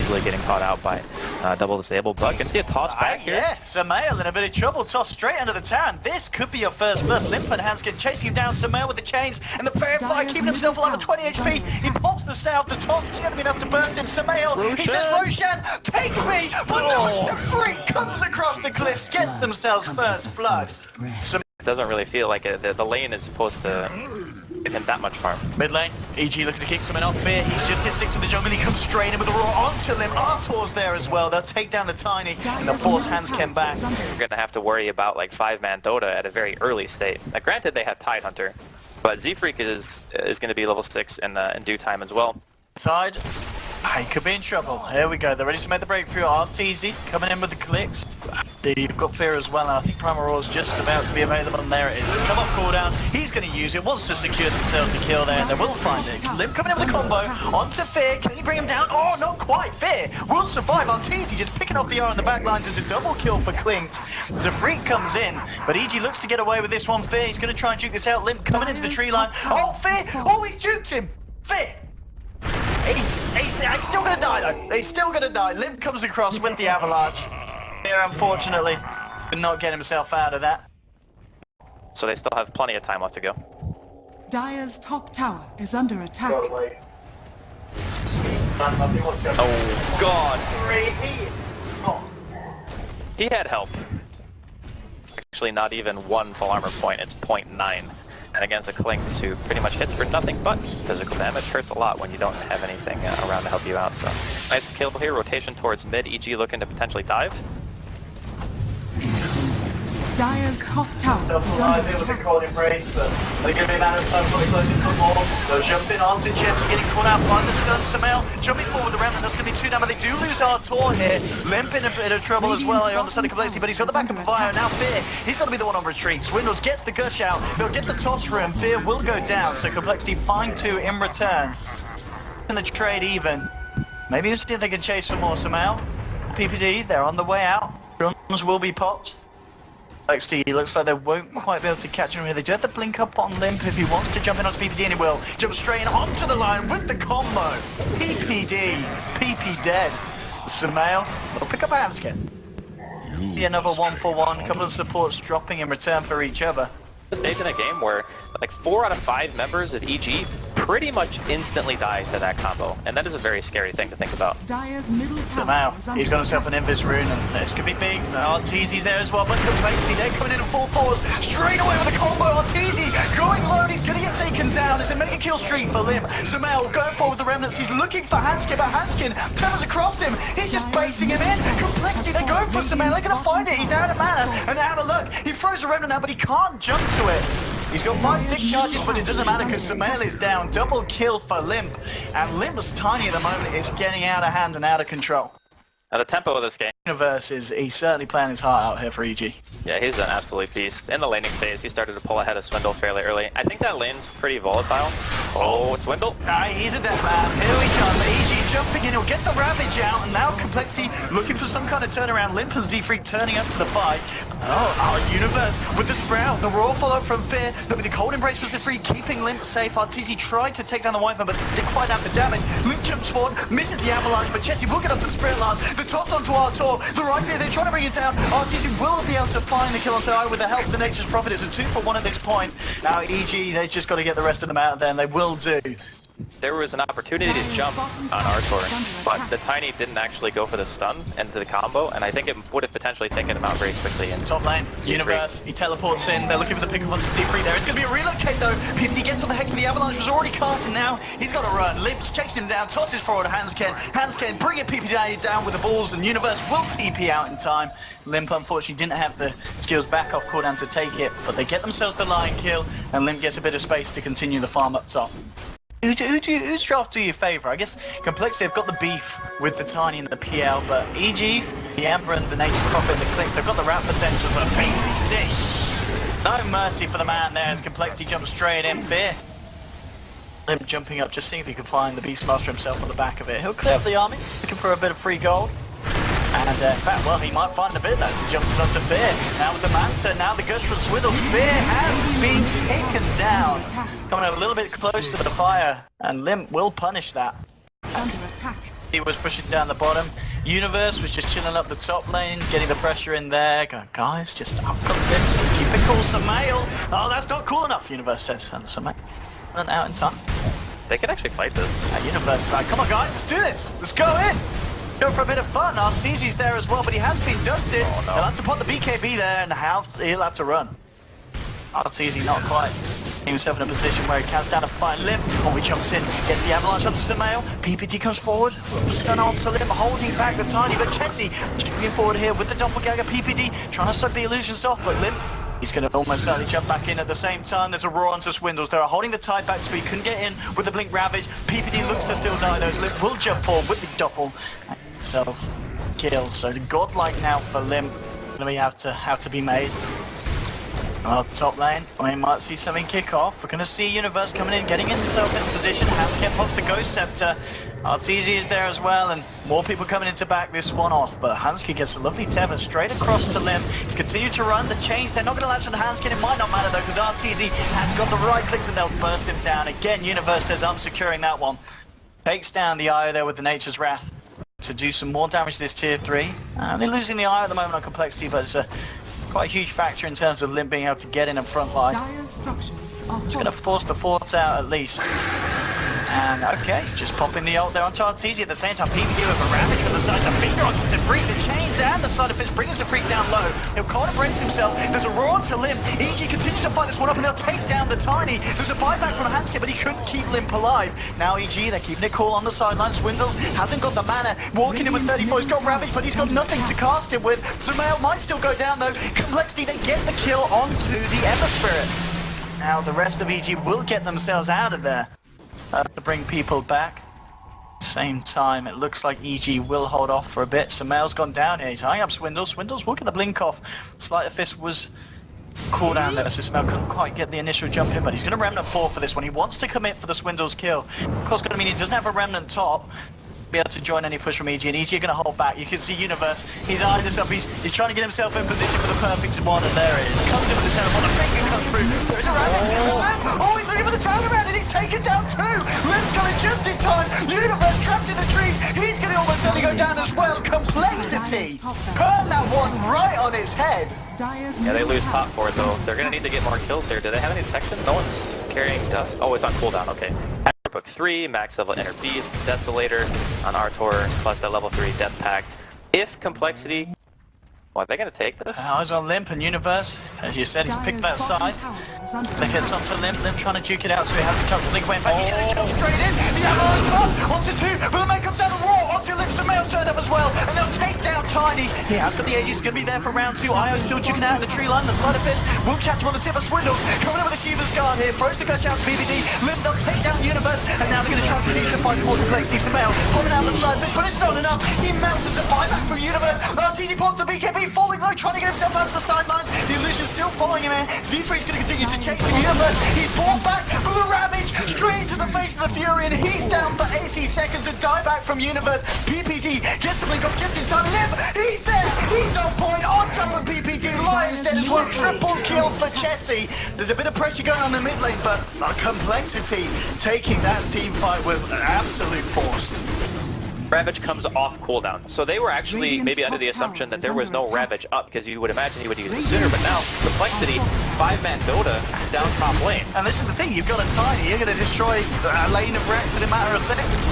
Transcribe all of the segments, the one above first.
easily getting caught out by double disable, but can see a toss back here. Yeah, Samael in a bit of trouble, toss straight under the tower. This could be your first blood. Limp and Hanskin chasing him down, Samael with the chains, and the Verifier keeping himself alive at 20 HP. He pops the south, the toss is going to be enough to burst him. Samael, he says, Roshan, take me! But no, the freak comes across the cliff, gets themselves first blood. It doesn't really feel like it. The lane is supposed to give him that much harm. Mid lane, EG looking to kick someone off Fear. He's just hit 6 in the jungle. He comes straight in with the raw onto him. Artor's there as well. They'll take down the Tiny and they'll force Hanskin back. You're going to have to worry about like 5-man Dota at a very early state. Now, granted, they have Tidehunter, but Z-Freak is going to be level 6 in due time as well. Tide, he could be in trouble. Here we go. They're ready to make the breakthrough. RTZ coming in with the clicks. You've got Fear as well, and I think Primal Roar's just about to be available, and there it is. It's come off cooldown. He's going to use it. Wants to secure themselves the kill there, and they will find it. Limp coming in with a combo onto Fear. Can he bring him down? Oh, not quite. Fear will survive. RTZ just picking off the R on the back lines. It's a double kill for Clinked. Freak comes in, but EG looks to get away with this one. Fear, he's going to try and juke this out. Limp coming into the tree line. Oh, Fear! Oh, he's juked him! Fear! He's still gonna die though. He's still gonna die. Limp comes across with the avalanche. Here, unfortunately, could not get himself out of that. So they still have plenty of time left to go. Dire's top tower is under attack. Oh god. He had help. Actually not even 1 full armor point, it's 0.9. And against the Clinks, who pretty much hits for nothing but physical damage, hurts a lot when you don't have anything around to help you out. So nice kill here, rotation towards mid, EG looking to potentially dive. Dire's top tower is under attack. With the cold embrace, but they're going to be a matter of time before they close in for more. They'll jump in onto Chelsea, getting caught out by the stun. Samael jumping forward the remnant. That's going to be 2 down, but they do lose Artor here. Limp in a bit of trouble as well here on the side of Complexity, but he's got the back of Fire. Now Fear, he's got to be the one on retreat. Swindles gets the gush out. They'll get the toss for him. Fear will go down, so Complexity find 2 in return. In the trade even. Maybe we'll see if they can chase for more. Samael, PPD, they're on the way out. Drums will be popped. Complexity, looks like they won't quite be able to catch him here. They do have to blink up on Limp if he wants to jump in onto PPD, and he will. Jump straight in onto the line with the combo. PPD, PP dead. Samael will pick up Hanskin. See another 1-for-1, a couple of supports dropping in return for each other. Stage in a game where like 4 out of 5 members of EG pretty much instantly die to that combo, and that is a very scary thing to think about. Dire's middle tower Now, is under he's got himself an Invis rune, and this could be big. Arteezy's there as well, but Complexity, they're coming in full force, straight away with a combo. Arteezy going low, and he's going to get taken down. It's a mega kill streak for Limp. Samael going forward with the remnants. He's looking for Hanskin, but Hanskin towers across him. He's just basing him in. Complexity, they're going for Samael. They're going to find it. He's out of mana and out of luck. He throws a remnant now, but he can't jump to it. He's got 5 stick charges, but it doesn't matter because Samael is down. Double kill for Limp. And Limp's Tiny at the moment is getting out of hand and out of control. Now the tempo of this game. Universe is, he's certainly playing his heart out here for EG. Yeah, he's an absolute beast. In the laning phase, he started to pull ahead of Swindle fairly early. I think that lane's pretty volatile. Oh, Swindle. He's a dead man. Here we come. EG jumping in. He'll get the Ravage out. And now Complexity looking for some kind of turnaround. Limp and Z-Freak turning up to the fight. Oh, our Universe with the Sprout. The Raw follow from Fear. But with the Cold Embrace for Z-Freak, keeping Limp safe. RTZ tried to take down the Wiper, but didn't quite have the damage. Limp jumps forward, misses the Avalanche, but Jesse will get up the Spirit Lance. The toss onto Artor. The right here, they're trying to bring it down. RTZ will be able to find the kill on Side with the help of the Nature's Prophet. It's a 2-for-1 at this point. Now EG, they've just got to get the rest of them out of there, and they will do. There was an opportunity to jump on Artor, but the Tiny didn't actually go for the stun into the combo, and I think it would have potentially taken him out very quickly. And top lane, Universe, he teleports in, they're looking for the pick up onto C3 there. It's going to be a relocate though. PPD gets on the heck of the Avalanche, was already cast, and now he's got to run. Limp's chasing him down, tosses forward to Hanskin. Hanskin bringing PPD down with the balls, and Universe will TP out in time. Limp unfortunately didn't have the skills back off cooldown to take it, but they get themselves the line kill, and Limp gets a bit of space to continue the farm up top. Whose draft do you favour? I guess Complexity have got the beef with the Tiny and the PL, but EG, the Ember and the Nature's Prophet and the Clicks, they've got the route potential for PPD. No mercy for the man there as Complexity jumps straight in. Fear. Limp jumping up, just seeing if he can find the Beastmaster himself on the back of it. He'll clear up the army, looking for a bit of free gold. And in fact, well, he might find a bit as he jumps onto Fear. Now with the Manta, now the gush from Swindle. Fear has been taken down. Coming up a little bit close to the fire, and Limp will punish that. Under attack. He was pushing down the bottom. Universe was just chilling up the top lane, getting the pressure in there, going, guys, just upcook this, just keep it cool, Samael. Oh, that's not cool enough, Universe says, and Samael went out in time. They can actually fight this. Universe is like, come on guys, let's do this, let's go in. Go for a bit of fun. Arteezy's there as well, but he has been dusted. Oh, no. He'll have to put the BKB there and he'll have to run. Arteezy not quite. Himself in a position where he counts down a fight. Limp, he jumps in, gets the avalanche onto Samael. PPD comes forward, stun onto Limp, holding back the tiny, but Chessy jumping forward here with the doppelganger. PPD trying to suck the illusions off, but Limp, he's going to almost certainly jump back in at the same time. There's a roar onto Swindles. They're holding the tide back so he couldn't get in with the Blink Ravage. PPD looks to still die though. Limp will jump forward with the doppel himself kill. So the godlike now for Limp going to have to be made. Well, top lane, we might see something kick off. We're going to see Universe coming in, getting himself into position. Hansken pops the Ghost Scepter. Arteezy is there as well, and more people coming in to back this one off. But Hansken gets a lovely tether straight across to Limp. He's continued to run the chains. They're not going to latch on the Hansken. It might not matter though, because Arteezy has got the right clicks and they'll burst him down. Again, Universe says, I'm securing that one. Takes down the Io there with the Nature's Wrath to do some more damage to this tier 3. They're losing the Io at the moment on complexity, but it's quite a huge factor in terms of Limp being able to get in and front line. It's going to force the forts out at least. And okay, just popping the ult there onto Arteezy at the same time. PvP with a Ravage from the side of finger onto Sifreak. The chains and the side of fist bringing Sifreak down low. He'll kind of rinse himself. There's a roar to Limp. EG continues to fight this one up and they'll take down the Tiny. There's a buyback from Hansken, but he couldn't keep Limp alive. Now EG, they're keeping it cool on the sideline. Swindles hasn't got the mana. Walking in with 34, he's got Ravage, but he's got nothing to cast it with. Samael might still go down though. Complexity, they get the kill onto the Ember Spirit. Now the rest of EG will get themselves out of there. To bring people back. Same time, it looks like EG will hold off for a bit. Samael's gone down here. He's eyeing up Swindles. Swindles will get the blink off. Sleight of Fist was cooldown there, so Samael couldn't quite get the initial jump in, but he's going to Remnant 4 for this one. He wants to commit for the Swindles kill. Of course, going to mean he doesn't have a Remnant top. Be able to join any push from EG, and EG are going to hold back. You can see Universe, he's eyeing this up, he's trying to get himself in position for the perfect one, and there it is. Comes in with the teleport, the Fake comes through, there's a Ravage, oh, he's looking for the turnaround, and he's taken down 2! Limp's got it just in time, Universe trapped in the trees, he's going to almost certainly go down as well. Complexity, turn that one right on its head. Yeah, they lose top 4 though. They're going to need to get more kills here. Do they have any detection? No one's carrying dust. Oh, it's on cooldown, okay. Book 3, max level Inner Beast, Desolator on Artor, plus that level 3 Death Pact. If Complexity... Well, are they going to take this? Eyes on Limp and Universe. As you said, he's picked that side. They get onto Limp trying to duke it out so he has a chance to blink away. In fact, he's going to jump straight in. The avalanche pass onto 2, but the man comes out of the wall. Onto Limp, Samael's turned up as well. And they'll take down Tiny. He has got the Aegis, he's going to be there for round 2. Io's still duking out the tree line. The Sleight of Fist will catch him on the tip of Swindles. Coming in with the Shiva's Guard here. Throws the gush out PvD. Limp, they'll take down Universe. And now they're going to try and continue to fight for Complexity. Samael popping out the Sleight of Fist, but it's not enough. He melts as a buyback from Universe. Arteezy pops the BKB, falling low, trying to get himself out of the sidelines. The Illusion's still following him in. Z3's going to continue to chase him. Universe, he's brought back from the Ravage, straight to the face of the Fury, and he's down for 80 seconds. A dieback from Universe. PPD gets the blink off just in time. Limp, he's there, he's on point, on top of PPD. Lions dead as well. Triple kill for Chessy. There's a bit of pressure going on the mid lane, but Complexity taking that team fight with absolute force. Ravage comes off cooldown. So they were actually maybe under the assumption that there was no Ravage up, because you would imagine he would use it sooner, but now Complexity, 5-man Dota down top lane. And this is the thing, you've got a Tiny, you're going to destroy a lane of Rex in a matter of seconds.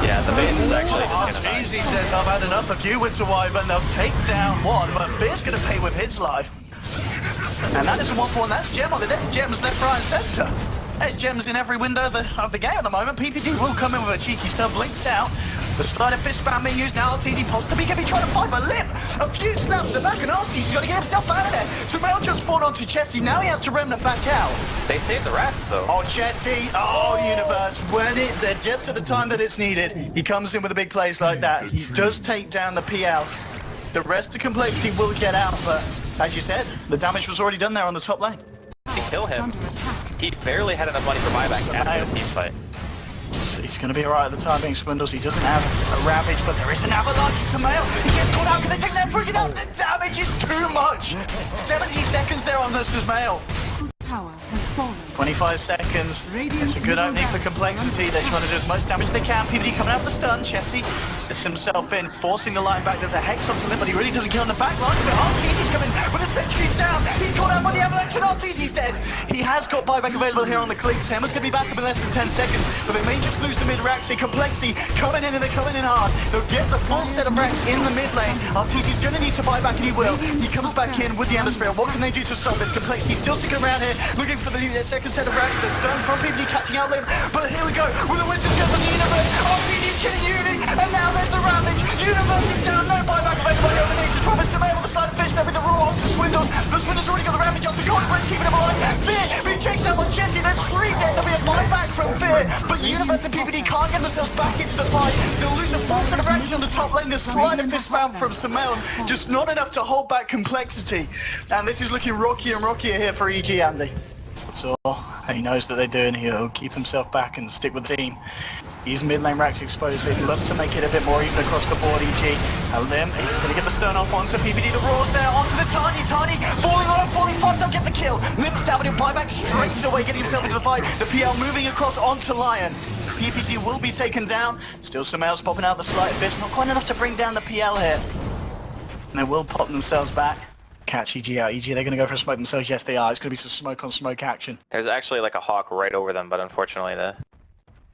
Yeah, the base is actually just gonna Easy says, I've had enough of you, Winter Wyvern. They'll take down one, but Beer's going to pay with his life. And that isn't 1-for-1, that's Gem on the death. Gems left, right, and centre. There's gems in every window of the game at the moment. PPD will come in with a cheeky stub, blinks out. The Sleight of Fist spam being used now. Arteezy pops the BKB trying to fight, but Limp, a few snaps to the back, and Arteezy's got to get himself out of there. Samael jumps forward onto Chessy. Now he has to Remnant back out. They saved the rats though. Oh, Chessy, oh, Universe, they're just at the time that it's needed. He comes in with a big plays like that. He does take down the PL. The rest of Complexity will get out, but as you said, the damage was already done there on the top lane. To kill him, he barely had enough money for buyback after the team fight. He's going to be alright at the time being Swindles. He doesn't have a Ravage, but there is an avalanche. Samael, he gets caught out. Can they take that freaking out? The damage is too much. 70 seconds there on the Samael. Tower has fallen. 25 seconds. It's a good opening for Complexity. They're trying to do as much damage as they can. PvD coming out of the stun. Chessie gets himself in, forcing the line back. There's a Hex onto him, but he really doesn't kill on the back line. So RTZ's coming, but the sentry's down. He's caught out by the avalanche, and RTZ's dead. He has got buyback available here on the clinks. Hammer's going to be back up in less than 10 seconds, but they may just lose the mid-racks. Complexity coming in, and they're coming in hard. They'll get the full set of racks in the mid lane. RTZ's going to need to buy back, and he will. He comes back in with the Ember Spirit. What can they do to stop this? Complexity still sticking around here, looking for the second set of racks. The stun from PvD catching out Lim, but here we go with the Winter's Curse on the Universe. RTZ's killing Uni, and now there's the Ravage. Universe is down, no buyback available here on the Nature's Promise. Surveil on the side of Fish there with the Raw onto Swindles. But Swindles already got the Ravage off the corner, but keeping him alive. Fear being chased out by Chessie. There's 3 dead. There'll be a buyback from Fear, but Universe and PvD can't get themselves back into the fight. They'll lose a full set of racks on the top lane. The slide of this mount from Simone, just not enough to hold back Complexity. And this is looking rockier and rockier here for EG, Andy. So he knows that they're doing. He'll keep himself back and stick with the team. His mid lane racks exposed. They'd look to make it a bit more even across the board. EG, Lim, he's going to get the stun off onto PvD. The Raw's there onto the Tiny, falling low, falling fast. They'll get the kill. Lim stabbing him, buyback straight away, getting himself into the fight. The PL moving across onto Lion. PPD will be taken down. Still some else popping out the slight fist. Not quite enough to bring down the PL here. And they will pop themselves back. Catch EG out. EG, they're going to go for a smoke themselves. Yes, they are. It's going to be some smoke on smoke action. There's actually like a Hawk right over them, but unfortunately the...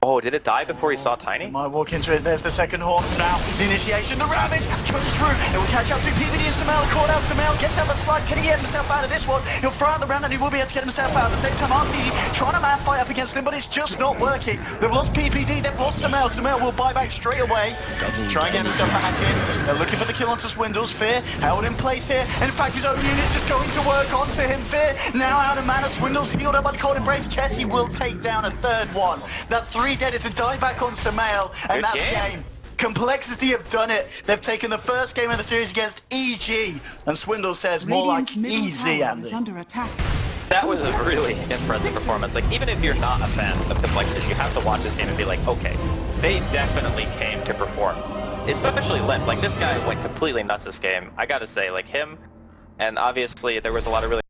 Oh, did it die before he saw Tiny? Might walk into it. There's the second Hawk. Now, the initiation. The Ravage comes through. It will catch up to PvD and Samel. Caught out Samel. Gets out the slide. Can he get himself out of this one? He'll throw out the round and he will be able to get himself out. At the same time, RTZ trying to man fight up against him, but it's just not working. They've lost PPD. They've lost Samel. Samel will buy back straight away. Try and get himself back in. They're looking for the kill onto Swindles. Fear held in place here. In fact, his own unit's just going to work onto him. Fear now out of mana. Swindles healed up by the cold embrace. Chessie will take down a third one. That's 3 dead. It's a dieback on Samael, and Good that's game. Complexity have done it. They've taken the first game of the series against EG, and Swindle says more Radiant's like middle easy, tower Andy. is under attack. That was a really impressive performance. Like, even if you're not a fan of Complexity, you have to watch this game and be like, okay, they definitely came to perform. Especially Limp. Like, this guy went completely nuts this game. I gotta say, like, him, and obviously there was a lot of really